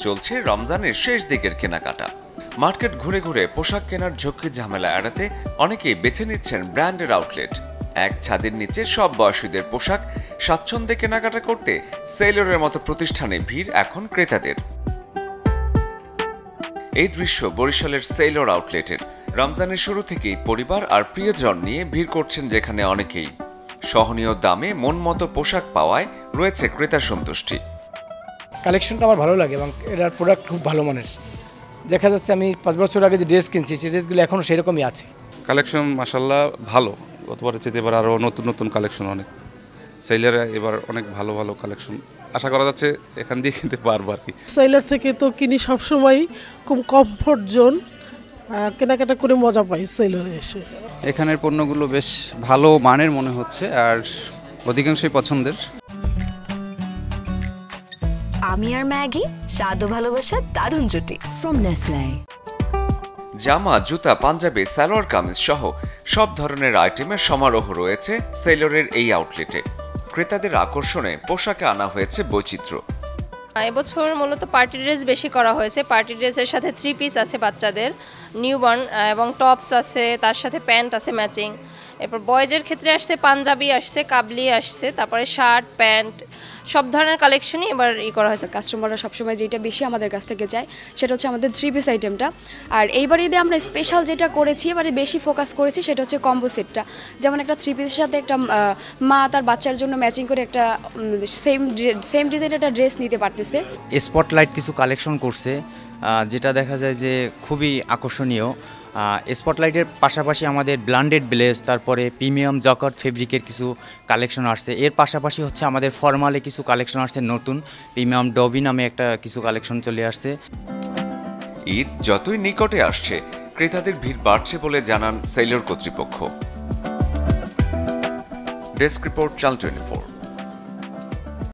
চলছে রমজানের শেষ দিকের কেনাকাটা। মার্কেট ঘুরে ঘুরে পোশাক কেনার ঝক্কি ঝামেলা এড়াতে অনেকেই বেছে নিচ্ছেন ব্র্যান্ডের আউটলেট। এক ছাদের নিচে সব বয়সীদের পোশাক স্বাচ্ছন্দ্যে কেনাকাটা করতে সেলরের মতো প্রতিষ্ঠানে ভিড় এখন ক্রেতাদের। এই দৃশ্য বরিশালের সেলর আউটলেটের। রমজানের শুরু থেকেই পরিবার আর প্রিয়জন নিয়ে ভিড় করছেন যেখানে অনেকেই। সহনীয় দামে মন মতো পোশাক পাওয়ায় রয়েছে ক্রেতা সন্তুষ্টি। কালেকশনটা আমার ভালো লাগে এবং এটার প্রোডাক্ট খুব ভালো মানের। দেখা যাচ্ছে আমি 5 বছর আগে যে ড্রেস কিনছি সেই ড্রেসগুলো এখনও সেরকমই আছে। কালেকশন মাশাআল্লাহ ভালো, গতবারের চেয়ে এবার আরও নতুন নতুন কালেকশন অনেক। সেলারে এবার অনেক ভালো ভালো কালেকশন আশা করা যাচ্ছে, এখান দিয়ে কিনতে পারবো আর কি। সেলার থেকে তো কিনি সবসময়, খুব কমফোর্ট জোন, কেনাকাটা করে মজা পাই সেলারে এসে। এখানের পণ্যগুলো বেশ ভালো মানের মনে হচ্ছে আর অধিকাংশই পছন্দের। আমি আর ম্যাগি, স্বাদ ও ভালোবাসার দারুণ জুটি ফ্রম নেসলে। জামা, জুতা, পাঞ্জাবি, সালোয়ার কামিজ সহ সব ধরনের আইটেমের সমারোহ রয়েছে সেলরের এই আউটলেটে। ক্রেতাদের আকর্ষণে পোশাকে আনা হয়েছে বৈচিত্র্য। এবছর মূলত পার্টি ড্রেস বেশি করা হয়েছে। পার্টি ড্রেসের সাথে 3 পিস আছে বাচ্চাদের, নিউবর্ন, এবং টপস আছে, তার সাথে প্যান্ট আছে ম্যাচিং। এরপর বয়েজের ক্ষেত্রে আসছে পাঞ্জাবি আসছে, কাবলি আসছে, তারপরে শার্ট, প্যান্ট, সব ধরনের কালেকশনই এবার করা হয়েছে। কাস্টমাররা সবসময় যেটা বেশি আমাদের কাছ থেকে চায় সেটা হচ্ছে আমাদের 3 পিস আইটেমটা। আর এইবার ঈদে আমরা স্পেশাল যেটা করেছি, এবারে বেশি ফোকাস করেছি সেটা হচ্ছে কম্বো সেটটা। যেমন একটা 3 পিসের সাথে একটা মা তার বাচ্চার জন্য ম্যাচিং করে একটা সেম ডিজাইনের একটা ড্রেস নিতে পারতেছে। স্পটলাইট কিছু কালেকশন করছে, যেটা দেখা যায় যে খুবই আকর্ষণীয়। স্পটলাইটের পাশাপাশি আমাদের ব্লান্ডেড ব্লেজ, তারপরে প্রিমিয়াম জকট ফেব্রিকের কিছু কালেকশন আসছে। এর পাশাপাশি হচ্ছে আমাদের ফর্মালে কিছু কালেকশন আসছে, নতুন প্রিমিয়াম ডবি নামে একটা কিছু কালেকশন চলে আসছে। ঈদ যতই নিকটে আসছে ক্রেতাদের ভিড় বাড়ছে বলে জানান সেলর কর্তৃপক্ষ। Desk report, channel 24।